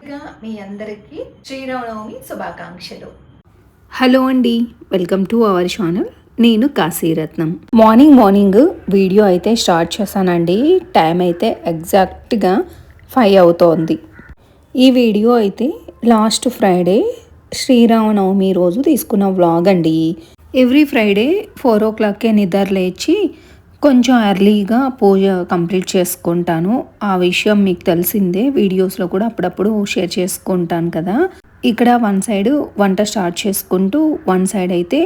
ముందుగా మీ అందరికీ శ్రీరామనవమి శుభాకాంక్షలు. హలో అండి, వెల్కమ్ టు అవర్ ఛానల్. నేను కాశీరత్నం. మార్నింగ్ వీడియో అయితే స్టార్ట్ చేశానండి. టైం అయితే ఎగ్జాక్ట్గా 5 అవుతోంది. ఈ వీడియో అయితే లాస్ట్ ఫ్రైడే శ్రీరామనవమి రోజు తీసుకున్న వ్లాగ్ అండి. ఎవ్రీ ఫ్రైడే 4 o'clockకే నిద్ర లేచి కొంచెం ఎర్లీగా పూజ కంప్లీట్ చేసుకుంటాను. ఆ విషయం మీకు తెలిసిందే, వీడియోస్లో కూడా అప్పుడప్పుడు షేర్ చేసుకుంటాను కదా. ఇక్కడ వన్ సైడ్ వంట స్టార్ట్ చేసుకుంటూ వన్ సైడ్ అయితే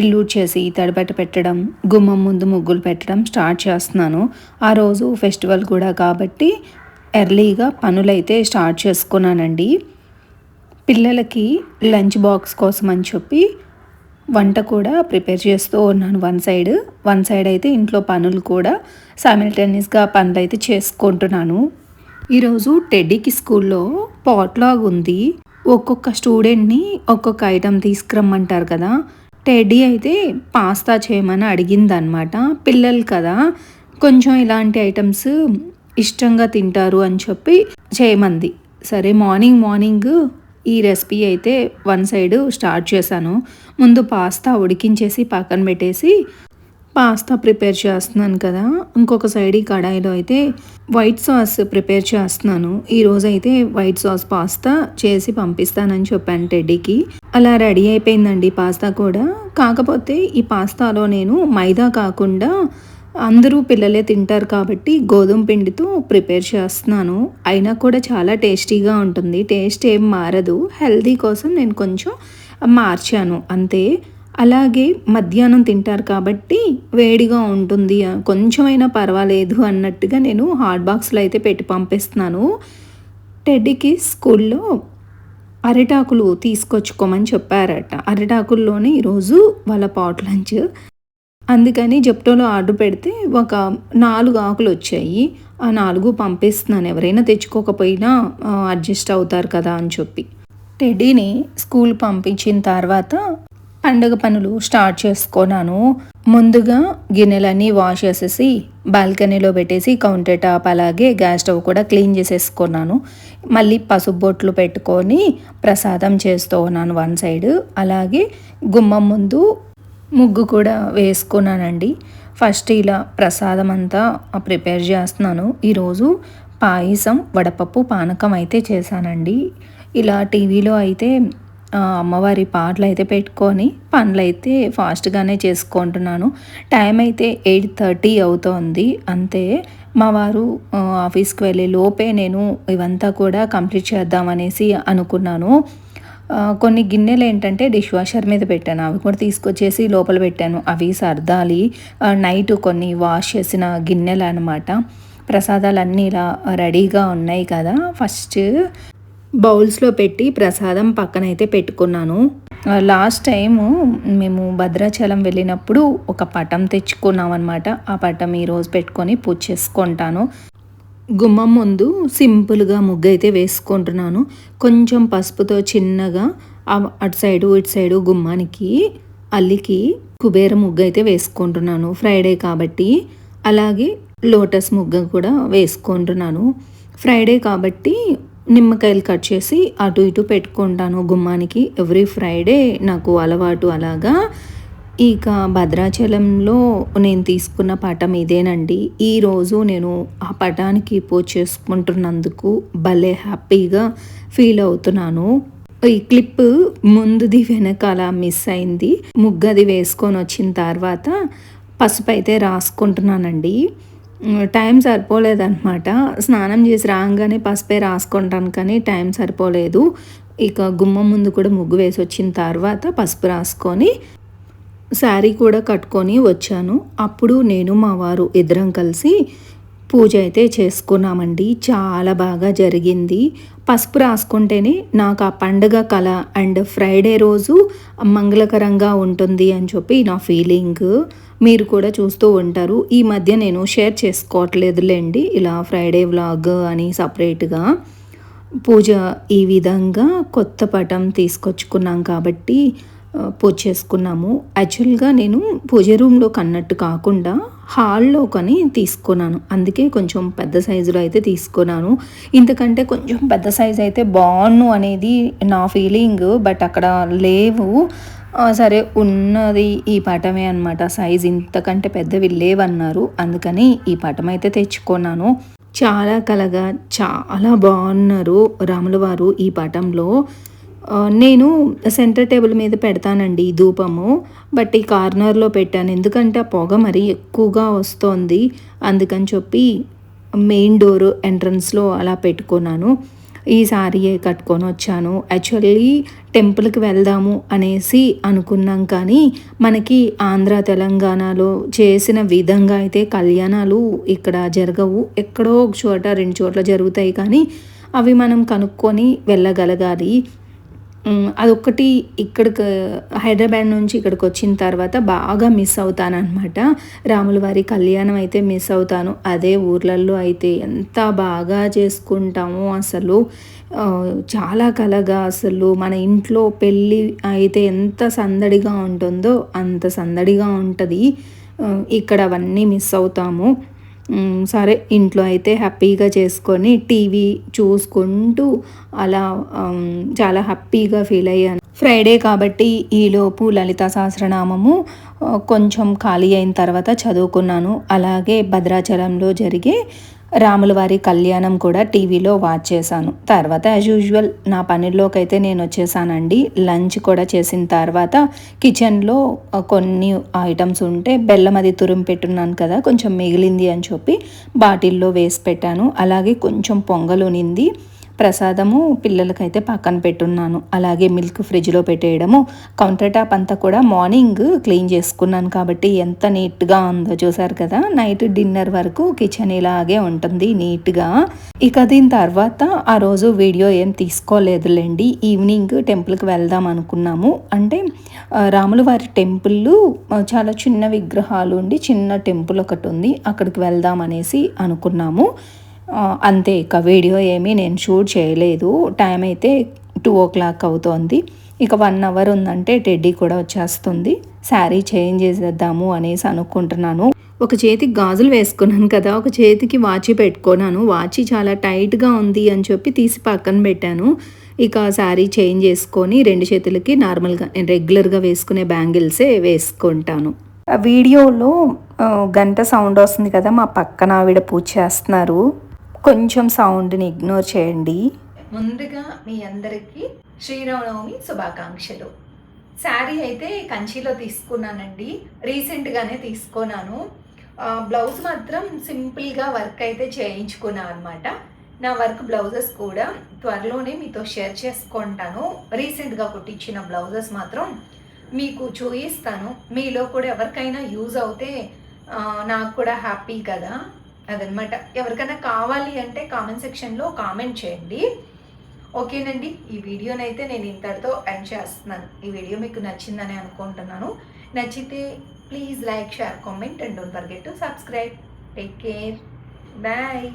ఇల్లు చేసి తడిబట్ట పెట్టడం, గుమ్మం ముందు ముగ్గులు పెట్టడం స్టార్ట్ చేస్తున్నాను. ఆ రోజు ఫెస్టివల్ కూడా కాబట్టి ఎర్లీగా పనులైతే స్టార్ట్ చేసుకున్నానండి. పిల్లలకి లంచ్ బాక్స్ కోసం అని చెప్పి వంట కూడా ప్రిపేర్ చేస్తూ ఉన్నాను. వన్ సైడ్ అయితే ఇంట్లో పనులు కూడా సైమల్టేనియస్గా పనులు అయితే చేసుకుంటున్నాను. ఈరోజు టెడ్డీకి స్కూల్లో పాట్లాగ్ ఉంది. ఒక్కొక్క స్టూడెంట్ని ఒక్కొక్క ఐటెం తీసుకురమ్మంటారు కదా. టెడ్డీ అయితే పాస్తా చేయమని అడిగిందనమాట. పిల్లలు కదా, కొంచెం ఇలాంటి ఐటమ్స్ ఇష్టంగా తింటారు అని చెప్పి చేయమంది. సరే మార్నింగ్ ఈ రెసిపీ అయితే వన్ సైడ్ స్టార్ట్ చేశాను. ముందు పాస్తా ఉడికించేసి పక్కన పెట్టేసి పాస్తా ప్రిపేర్ చేస్తున్నాను కదా. ఇంకొక సైడ్ ఈ కడాయిలో అయితే వైట్ సాస్ ప్రిపేర్ చేస్తున్నాను. ఈరోజు అయితే వైట్ సాస్ పాస్తా చేసి పంపిస్తానని చెప్పాను టెడ్డీకి. అలా రెడీ అయిపోయిందండి పాస్తా కూడా. కాకపోతే ఈ పాస్తాలో నేను మైదా కాకుండా అందరూ పిల్లలే తింటారు కాబట్టి గోధుమ పిండితో ప్రిపేర్ చేస్తున్నాను. అయినా కూడా చాలా టేస్టీగా ఉంటుంది. టేస్ట్ ఏం మారదు. హెల్దీ కోసం నేను కొంచెం మార్చాను అంతే. అలాగే మధ్యాహ్నం తింటారు కాబట్టి వేడిగా ఉంటుంది, కొంచెమైనా పర్వాలేదు అన్నట్టుగా నేను హాట్ బాక్స్లో అయితే పెట్టి పంపిస్తున్నాను. టెడ్డీకి స్కూల్లో అరిటాకులు తీసుకొచ్చుకోమని చెప్పారట. అరిటాకుల్లోనే ఈరోజు వాళ్ళ పాట్ లంచ్. అందుకని జెప్టోలో ఆర్డర్ పెడితే ఒక 4 ఆకులు వచ్చాయి. ఆ 4 పంపిస్తున్నాను. ఎవరైనా తెచ్చుకోకపోయినా అడ్జస్ట్ అవుతారు కదా అని చెప్పి. టెడ్డీని స్కూల్ పంపించిన తర్వాత పండుగ పనులు స్టార్ట్ చేసుకున్నాను. ముందుగా గిన్నెలన్నీ వాష్ చేసేసి బాల్కనీలో పెట్టేసి కౌంటర్ టాప్ అలాగే గ్యాస్ స్టవ్ కూడా క్లీన్ చేసేసుకున్నాను. మళ్ళీ పసుపు బొట్లు పెట్టుకొని ప్రసాదం చేస్తూ ఉన్నాను వన్ సైడ్. అలాగే గుమ్మం ముందు ముగ్గు కూడా వేసుకున్నానండి. ఫస్ట్ ఇలా ప్రసాదం అంతా ప్రిపేర్ చేస్తున్నాను. ఈరోజు పాయసం, వడపప్పు, పానకం అయితే చేశానండి. ఇలా టీవీలో అయితే అమ్మవారి పాటలు అయితే పెట్టుకొని పనులు అయితే ఫాస్ట్గానే చేసుకుంటున్నాను. టైం అయితే 8:30 అవుతోంది అంతే. మా వారు ఆఫీస్కి వెళ్ళే లోపే నేను ఇవంతా కూడా కంప్లీట్ చేద్దామనేసి అనుకున్నాను. కొన్ని గిన్నెలు ఏంటంటే డిష్ వాషర్ మీద పెట్టాను, అవి కూడా తీసుకొచ్చేసి లోపల పెట్టాను. అవి సర్దాలి. నైట్ కొన్ని వాష్ చేసిన గిన్నెలు అనమాట. ప్రసాదాలన్నీ ఇలా రెడీగా ఉన్నాయి కదా. ఫస్ట్ బౌల్స్లో పెట్టి ప్రసాదం పక్కన అయితే పెట్టుకున్నాను. లాస్ట్ టైము మేము భద్రాచలం వెళ్ళినప్పుడు ఒక పటం తెచ్చుకున్నాం అనమాట. ఆ పటం ఈరోజు పెట్టుకొని పూజ చేసుకుంటాను. గుమ్మం ముందు సింపుల్గా ముగ్గు అయితే వేసుకుంటున్నాను. కొంచెం పసుపుతో చిన్నగా అటు సైడు ఇటు సైడు గుమ్మానికి అల్లికి కుబేర ముగ్గు అయితే వేసుకుంటున్నాను ఫ్రైడే కాబట్టి. అలాగే లోటస్ ముగ్గు కూడా వేసుకుంటున్నాను. ఫ్రైడే కాబట్టి నిమ్మకాయలు కట్ చేసి అటు ఇటు పెట్టుకుంటాను గుమ్మానికి. ఎవ్రీ ఫ్రైడే నాకు అలవాటు అలాగా. ఇక భద్రాచలంలో నేను తీసుకున్న పటం ఇదేనండి. ఈరోజు నేను ఆ పటానికి పూజ చేసుకుంటున్నందుకు భలే హ్యాపీగా ఫీల్ అవుతున్నాను. ఈ క్లిప్ ముందుది వెనకాల మిస్ అయింది. ముగ్గది వేసుకొని వచ్చిన తర్వాత పసుపు అయితే రాసుకుంటున్నానండి. టైం సరిపోలేదన్నమాట. స్నానం చేసి రాగానే పసుపే రాసుకుంటాను కానీ టైం సరిపోలేదు. ఇక గుమ్మం ముందు కూడా ముగ్గు వేసి వచ్చిన తర్వాత పసుపు రాసుకొని శారీ కూడా కట్టుకొని వచ్చాను. అప్పుడు నేను మా వారు ఇద్దరం కలిసి పూజ అయితే చేసుకున్నామండి. చాలా బాగా జరిగింది. పసుపు రాసుకుంటేనే నాకు ఆ పండుగ కళ అండ్ ఫ్రైడే రోజు మంగళకరంగా ఉంటుంది అని చెప్పి నా ఫీలింగ్. మీరు కూడా చూస్తూ ఉంటారు. ఈ మధ్య నేను షేర్ చేసుకోవట్లేదులేండి ఇలా ఫ్రైడే వ్లాగ్ అని సపరేట్గా. పూజ ఈ విధంగా కొత్త పటం తీసుకొచ్చుకున్నాం కాబట్టి పూజ చేసుకున్నాము. యాక్చువల్గా నేను పూజ రూమ్లో కన్నట్టు కాకుండా హాల్లో కొని తీసుకున్నాను. అందుకే కొంచెం పెద్ద సైజులో అయితే తీసుకున్నాను. ఇంతకంటే కొంచెం పెద్ద సైజు అయితే బాగుండు అనేది నా ఫీలింగ్. బట్ అక్కడ లేవు. సరే ఉన్నది ఈ పటమే అనమాట. సైజు ఇంతకంటే పెద్దవి లేవన్నారు. అందుకని ఈ పటం అయితే తెచ్చుకున్నాను. చాలా కలగా చాలా బాగున్నారు రాముల వారు ఈ పటంలో. నేను సెంటర్ టేబుల్ మీద పెడతానండి ఈ ధూపము. బట్ ఈ కార్నర్లో పెట్టాను. ఎందుకంటే ఆ పొగ మరీ ఎక్కువగా వస్తోంది. అందుకని చెప్పి మెయిన్ డోర్ ఎంట్రన్స్లో అలా పెట్టుకున్నాను. ఈ సారీయే కట్టుకొని వచ్చాను. యాక్చువల్లీ టెంపుల్కి వెళ్దాము అనేసి అనుకున్నాం, కానీ మనకి ఆంధ్ర తెలంగాణలో చేసిన విధంగా అయితే కళ్యాణాలు ఇక్కడ జరగవు. ఎక్కడో ఒక చోట 2 చోట్ల జరుగుతాయి, కానీ అవి మనం కనుక్కొని వెళ్ళగలగాలి. అదొక్కటి ఇక్కడికి హైదరాబాద్ నుంచి ఇక్కడికి వచ్చిన తర్వాత బాగా మిస్ అవుతానన్నమాట. రాముల వారి కళ్యాణం అయితే మిస్ అవుతాను. అదే ఊర్లలో అయితే ఎంత బాగా చేసుకుంటామో అసలు. చాలా కలగా అసలు మన ఇంట్లో పెళ్ళి అయితే ఎంత సందడిగా ఉంటుందో అంత సందడిగా ఉంటుంది. ఇక్కడ అవన్నీ మిస్ అవుతాము. సరే ఇంట్లో అయితే హ్యాపీగా చేసుకొని టీవీ చూసుకుంటూ అలా చాలా హ్యాపీగా ఫీల్ అయ్యాను. ఫ్రైడే కాబట్టి ఈలోపు లలితా సహస్రనామము కొంచెం ఖాళీ అయిన తర్వాత చదువుకున్నాను. అలాగే భద్రాచలంలో జరిగే రాముల వారి కళ్యాణం కూడా టీవీలో వాచ్ చేశాను. తర్వాత యాజ్ యూజువల్ నా పనిలోకి అయితే నేను వచ్చేసానండి. లంచ్ కూడా చేసిన తర్వాత కిచెన్లో కొన్ని ఐటమ్స్ ఉంటే బెల్లం అది తురుము పెట్టున్నాను కదా, కొంచెం మిగిలింది అని చెప్పి బాటిల్లో వేసి పెట్టాను. అలాగే కొంచెం పొంగల్ ఉనింది. ప్రసాదము పిల్లలకైతే పక్కన పెట్టున్నాను. అలాగే మిల్క్ ఫ్రిడ్జ్లో పెట్టేయడము. కౌంటర్ టాప్ అంతా కూడా మార్నింగ్ క్లీన్ చేసుకున్నాను కాబట్టి ఎంత నీట్గా ఉందో చూసారు కదా. నైట్ డిన్నర్ వరకు కిచెన్ ఇలాగే ఉంటుంది నీట్గా. ఇక దీని తర్వాత ఆ రోజు వీడియో ఏం తీసుకోలేదులేండి. ఈవినింగ్ టెంపుల్కి వెళ్దాం అనుకున్నాము. అంటే రాముల వారి టెంపుల్ చాలా చిన్న విగ్రహాలు ఉండి చిన్న టెంపుల్ ఒకటి ఉంది, అక్కడికి వెళ్దాం అనేసి అనుకున్నాము. అంతే, ఇక వీడియో ఏమీ నేను షూట్ చేయలేదు. టైం అయితే 2:00 అవుతోంది. ఇక 1 అవర్ ఉందంటే టెడ్డీ కూడా వచ్చేస్తుంది. శారీ చేంజ్ చేసేద్దాము అనేసి అనుకుంటున్నాను. ఒక చేతికి గాజులు వేసుకున్నాను కదా, ఒక చేతికి వాచి పెట్టుకున్నాను. వాచి చాలా టైట్గా ఉంది అని చెప్పి తీసి పక్కన పెట్టాను. ఇక శారీ చేంజ్ చేసుకొని 2 చేతులకి నార్మల్గా నేను రెగ్యులర్గా వేసుకునే బ్యాంగిల్సే వేసుకుంటాను. ఆ వీడియోలో గంట సౌండ్ వస్తుంది కదా, మా పక్కన ఆవిడ పూజ చేస్తున్నారు. కొంచెం సౌండ్ని ఇగ్నోర్ చేయండి. ముందుగా మీ అందరికీ శ్రీరామనవమి శుభాకాంక్షలు. శారీ అయితే కంచిలో తీసుకున్నానండి. రీసెంట్గానే తీసుకున్నాను. బ్లౌజ్ మాత్రం సింపుల్గా వర్క్ అయితే చేయించుకున్నాను అనమాట. నా వర్క్ బ్లౌజెస్ కూడా త్వరలోనే మీతో షేర్ చేసుకుంటాను. రీసెంట్గా కుట్టించిన బ్లౌజెస్ మాత్రం మీకు చూపిస్తాను. మీలో కూడా ఎవరికైనా యూజ్ అవుతే నాకు కూడా హ్యాపీ కదా, అదనమాట. ఎవరికైనా కావాలి అంటే కామెంట్ సెక్షన్లో కామెంట్ చేయండి. ఓకేనండి, ఈ వీడియోనైతే నేను ఇంతటితో ఎండ్ చేస్తున్నాను. ఈ వీడియో మీకు నచ్చిందని అనుకుంటున్నాను. నచ్చితే please like, share, comment and don't forget to subscribe. Take care, bye.